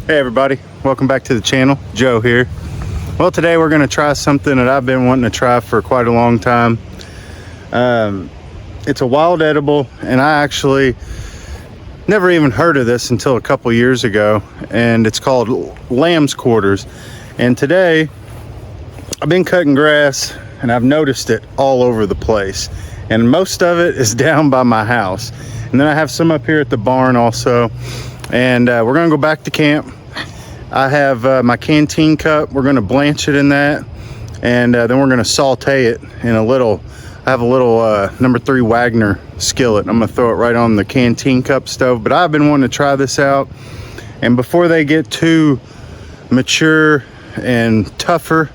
Hey everybody, welcome back to the channel. Joe here. Well, today we're going to try something that I've been wanting to try for quite a long time. It's a wild edible, and I actually never even heard of this until a couple years ago, and it's called lamb's quarters. And today I've been cutting grass and I've noticed it all over the place, and most of it is down by my house, and then I have some up here at the barn also. And we're gonna go back to camp. I have my canteen cup. We're gonna blanch it in that, and then we're gonna saute it in a little, I have a little number 3 Wagner skillet. I'm gonna throw it right on the canteen cup stove. But I've been wanting to try this out, and before they get too mature and tougher,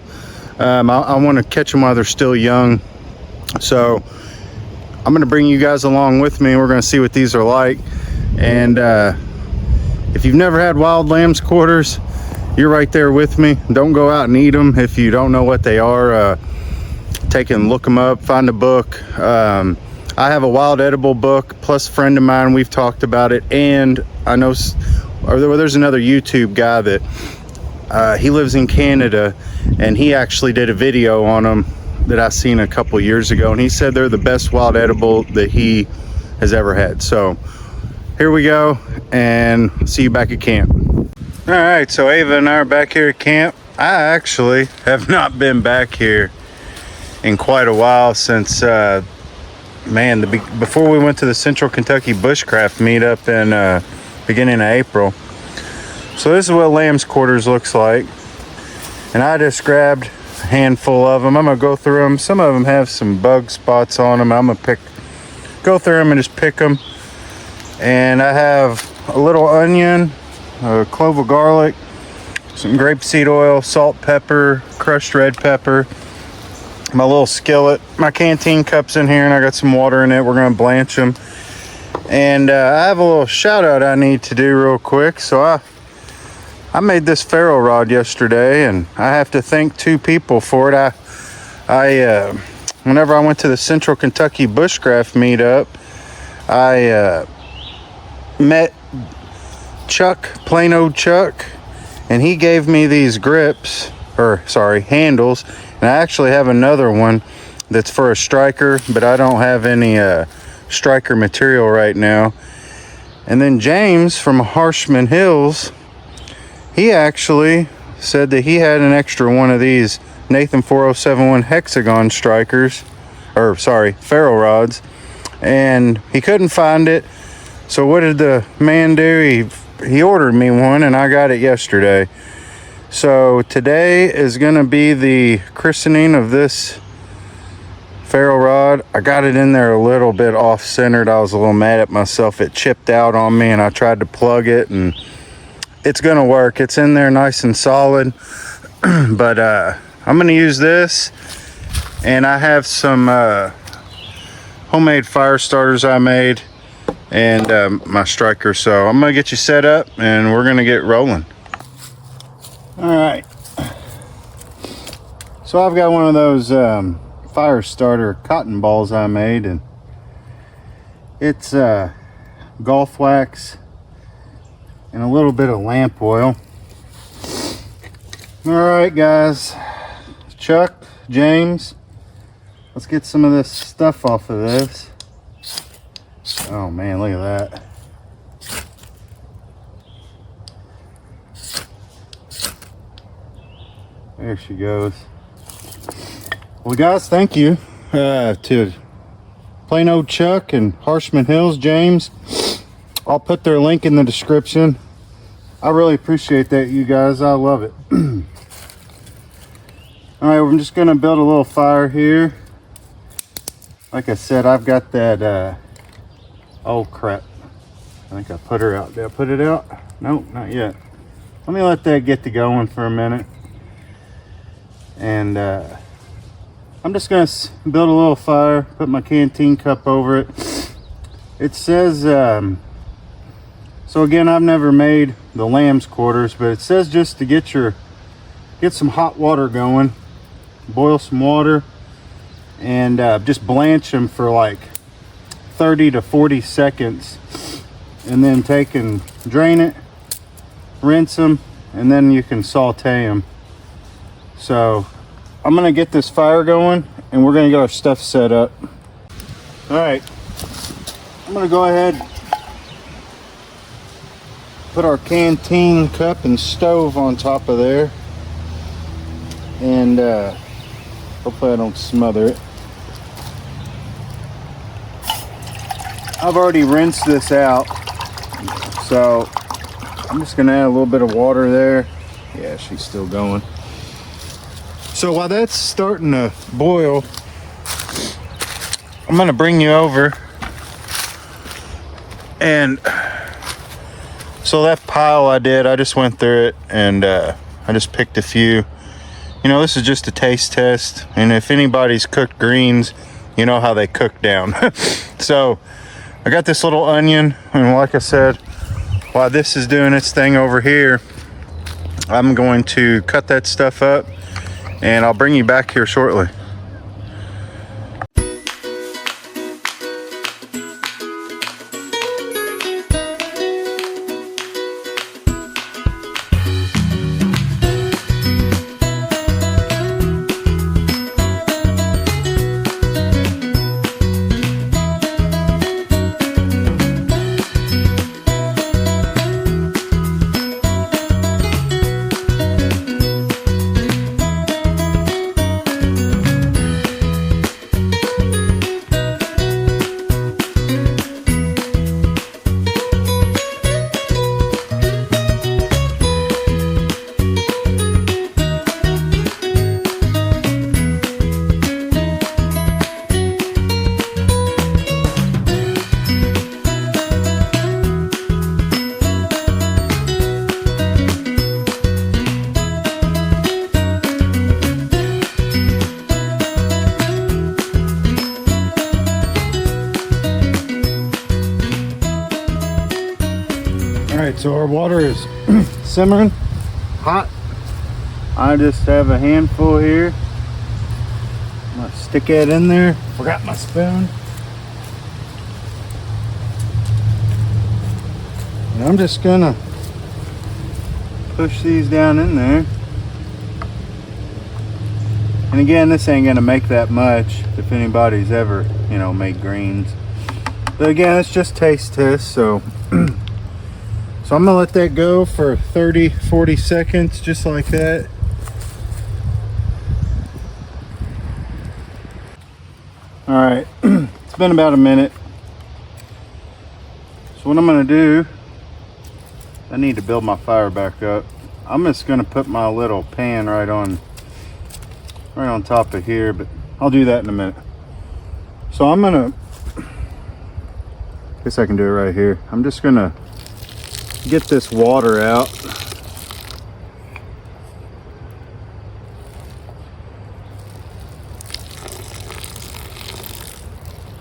I want to catch them while they're still young. So I'm gonna bring you guys along with me. We're gonna see what these are like. And if you've never had wild lamb's quarters, you're right there with me. Don't go out and eat them if you don't know what they are. Take and look them up, find a book. I have a wild edible book, plus a friend of mine, we've talked about it. And I know there's another YouTube guy that he lives in Canada, and he actually did a video on them that I seen a couple years ago, and he said they're the best wild edible that he has ever had. So here we go, and see you back at camp. All right, so Ava and I are back here at camp. I actually have not been back here in quite a while since, before we went to the Central Kentucky Bushcraft meetup in beginning of April. So this is what lamb's quarters looks like, and I just grabbed a handful of them. I'm gonna go through them. Some of them have some bug spots on them. I'm gonna go through them and just pick them. And I have a little onion, a clove of garlic, some grapeseed oil, salt, pepper, crushed red pepper, my little skillet, my canteen cups in here, and I got some water in it. We're gonna blanch them. And I have a little shout out I need to do real quick. So I made this ferro rod yesterday, and I have to thank 2 people for it. Whenever I went to the Central Kentucky Bushcraft meetup, I met Chuck, plain old Chuck, and he gave me these handles. And I actually have another one that's for a striker, but I don't have any striker material right now. And then James from Harshman Hills, he actually said that he had an extra one of these Nathan 4071 hexagon strikers, ferro rods, and he couldn't find it. So what did the man do? He ordered me one, and I got it yesterday. So today is gonna be the christening of this ferro rod. I got it in there a little bit off-centered. I was a little mad at myself. It chipped out on me, and I tried to plug it, and it's gonna work. It's in there nice and solid. But I'm gonna use this, and I have some homemade fire starters I made, and my striker. So I'm gonna get you set up, and we're gonna get rolling. All right, so I've got one of those fire starter cotton balls I made, and it's golf wax and a little bit of lamp oil. All right, guys, Chuck, James, let's get some of this stuff off of this. Oh man, look at that. There she goes. Well, guys, thank you to plain old Chuck and Harshman Hills, James. I'll put their link in the description. I really appreciate that, you guys. I love it. All right, we're just gonna build a little fire here. Like I said, I've got that oh crap, I think I put her out. Did I put it out? Nope, not yet. Let me let that get to going for a minute. And I'm just gonna build a little fire, put my canteen cup over it. It says so again, I've never made the lamb's quarters, but it says just to get some hot water going, boil some water, and just blanch them for like 30 to 40 seconds, and then take and drain it, rinse them, and then you can saute them. So I'm gonna get this fire going and we're gonna get our stuff set up. All right, I'm gonna go ahead, put our canteen cup and stove on top of there, and hopefully I don't smother it. I've already rinsed this out, so I'm just gonna add a little bit of water there. Yeah, she's still going. So while that's starting to boil, I'm gonna bring you over. And so that pile I just went through it, and I just picked a few. You know, this is just a taste test, and if anybody's cooked greens, you know how they cook down. So I got this little onion, and like I said, while this is doing its thing over here, I'm going to cut that stuff up, and I'll bring you back here shortly. Alright, so our water is simmering hot. I just have a handful here. I'm gonna stick it in there. Forgot my spoon. And I'm just gonna push these down in there. And again, this ain't gonna make that much if anybody's ever, you know, made greens. But again, it's just taste test, so so I'm gonna let that go for 30-40 seconds, just like that. All right, it's been about a minute. So what I'm gonna do, I need to build my fire back up. I'm just gonna put my little pan right on top of here, but I'll do that in a minute. So I'm gonna, guess I can do it right here. I'm just gonna get this water out.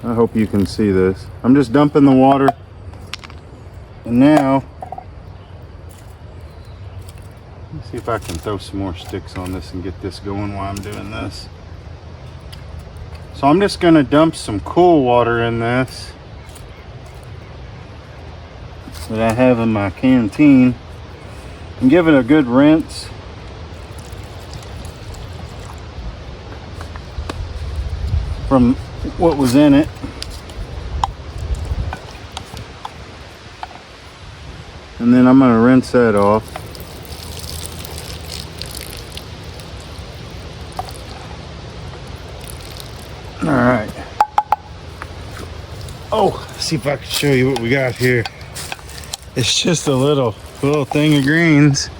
I hope you can see this. I'm just dumping the water, and now let's see if I can throw some more sticks on this and get this going while I'm doing this. So I'm just gonna dump some cool water in this that I have in my canteen and give it a good rinse. From what was in it. And then I'm gonna rinse that off. All right. Oh, let's see if I can show you what we got here. It's just a little thing of greens.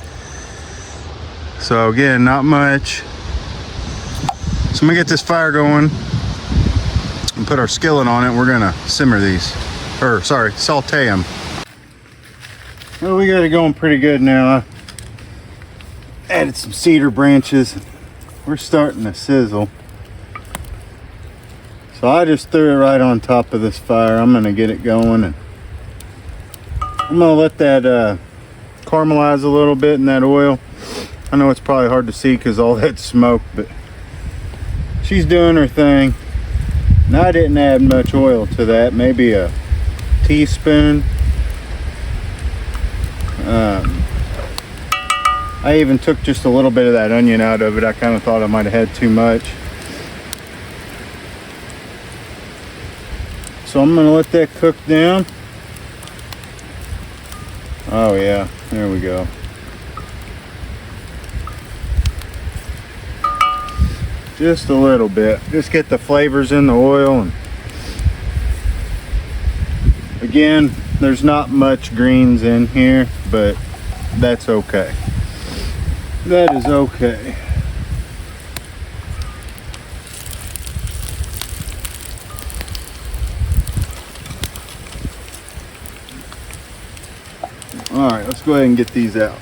So again, not much. So I'm gonna get this fire going and put our skillet on it. We're gonna simmer these, or sorry, saute them. Well, we got it going pretty good now. I added some cedar branches. We're starting to sizzle. So I just threw it right on top of this fire. I'm gonna get it going, and I'm gonna let that caramelize a little bit in that oil. I know it's probably hard to see because all that smoke, but she's doing her thing. And I didn't add much oil to that, maybe a teaspoon. I even took just a little bit of that onion out of it. I kind of thought I might have had too much. So I'm gonna let that cook down. Oh yeah, there we go. Just a little bit. Just get the flavors in the oil. And again, there's not much greens in here, but that's okay. That is okay. All right, let's go ahead and get these out.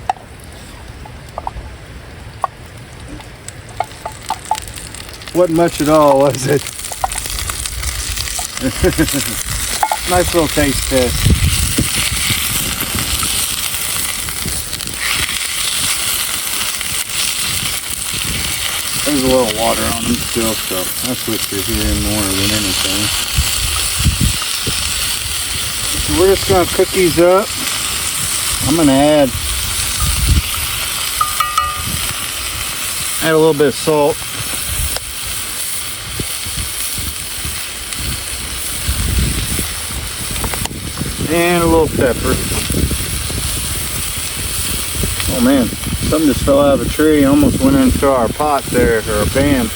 Wasn't much at all, was it? Nice little taste test. There's a little water on them still, so that's what you're hearing more than anything. So we're just gonna cook these up. I'm gonna add a little bit of salt. And a little pepper. Oh man, something just fell out of a tree. Almost went into our pot there, or a pan.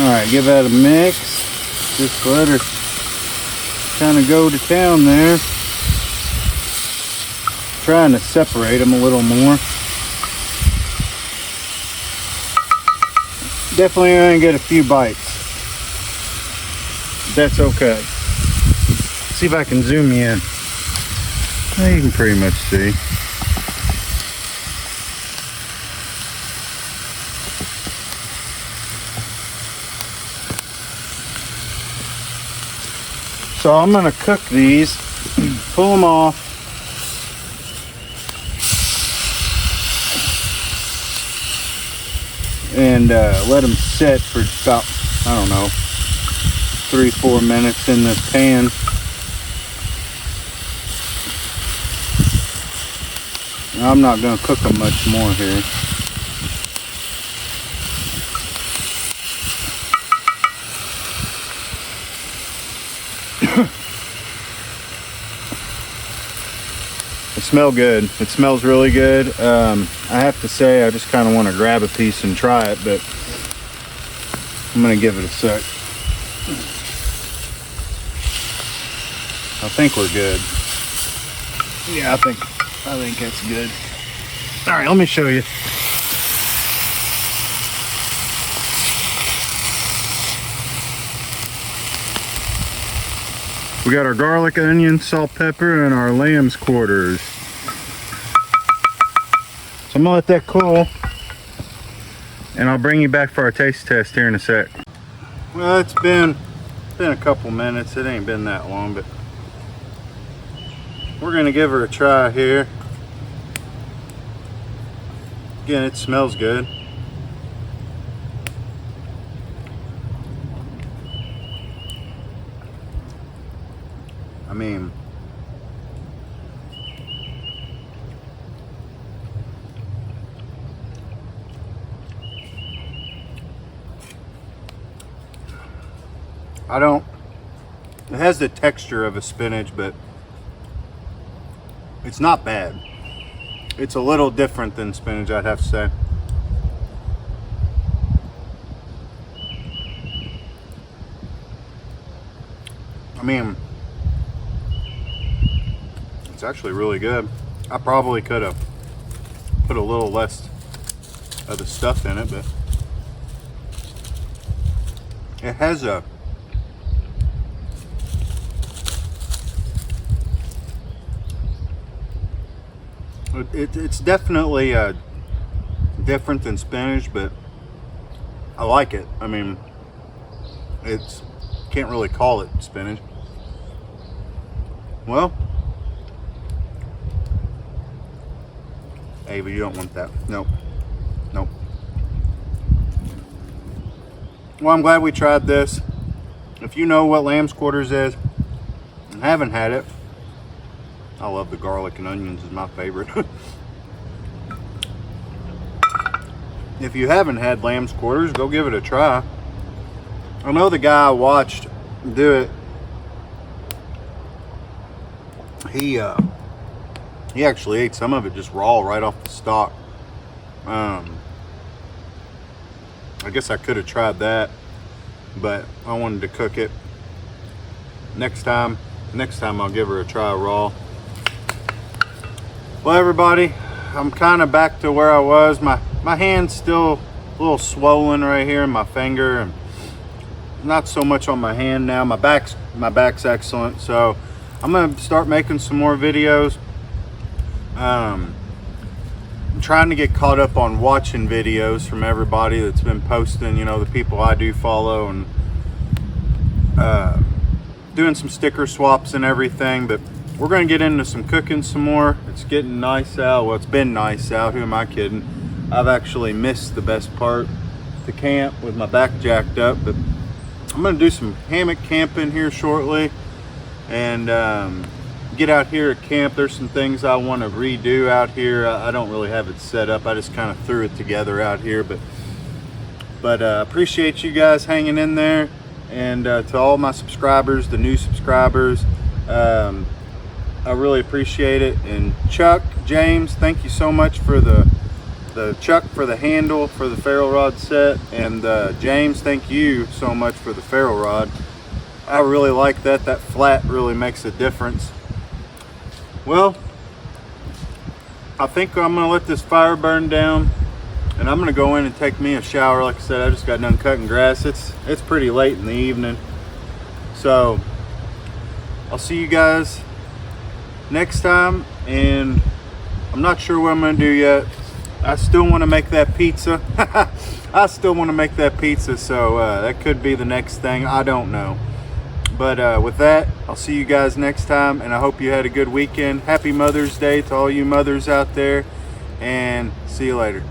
Alright, give that a mix. Just let her kind of go to town there. Trying to separate them a little more. Definitely gonna get a few bites. That's okay. See if I can zoom you in. You can pretty much see. So I'm gonna cook these, pull them off, and let them sit for about, I don't know, 3-4 minutes in this pan. I'm not gonna cook them much more here. It smells good. It smells really good. I have to say, I just kind of want to grab a piece and try it, but I'm gonna give it a sec. I think we're good. Yeah, I think that's good. All right, let me show you. We got our garlic, onion, salt, pepper, and our lamb's quarters. So I'm gonna let that cool, and I'll bring you back for our taste test here in a sec. Well, it's been a couple minutes. It ain't been that long, but we're gonna give her a try here. Again, it smells good. I mean, it has the texture of a spinach, but it's not bad. It's a little different than spinach, I'd have to say. I mean, it's actually really good. I probably could have put a little less of the stuff in it, but it has a it's definitely different than spinach, but I like it. I mean, can't really call it spinach. Well, Ava, you don't want that. Nope. Nope. Well, I'm glad we tried this. If you know what lamb's quarters is and haven't had it, I love the garlic and onions, is my favorite. If you haven't had lamb's quarters, go give it a try. I know the guy I watched do it, he actually ate some of it just raw right off the stalk. I guess I could have tried that, but I wanted to cook it. Next time I'll give her a try raw. Well, everybody, I'm kind of back to where I was. My hand's still a little swollen right here in my finger, and not so much on my hand now. My back's excellent, so I'm gonna start making some more videos. I'm trying to get caught up on watching videos from everybody that's been posting, you know, the people I do follow, and doing some sticker swaps and everything. But we're gonna get into some cooking some more. It's getting nice out. Well, it's been nice out. Who am I kidding? I've actually missed the best part, the camp, with my back jacked up. But I'm gonna do some hammock camping here shortly, and get out here at camp. There's some things I want to redo out here. I don't really have it set up. I just kind of threw it together out here. But appreciate you guys hanging in there, and to all my subscribers, the new subscribers, I really appreciate it. And Chuck, James, thank you so much for the Chuck for the handle for the ferrule rod set, and James, thank you so much for the ferrule rod. I really like that. That flat really makes a difference. Well, I think I'm gonna let this fire burn down, and I'm gonna go in and take me a shower. Like I said, I just got done cutting grass. It's pretty late in the evening, so I'll see you guys next time. And I'm not sure what I'm gonna do yet. I still want to make that pizza. I still want to make that pizza, so that could be the next thing. I don't know. But with that, I'll see you guys next time, and I hope you had a good weekend. Happy Mother's Day to all you mothers out there, and see you later.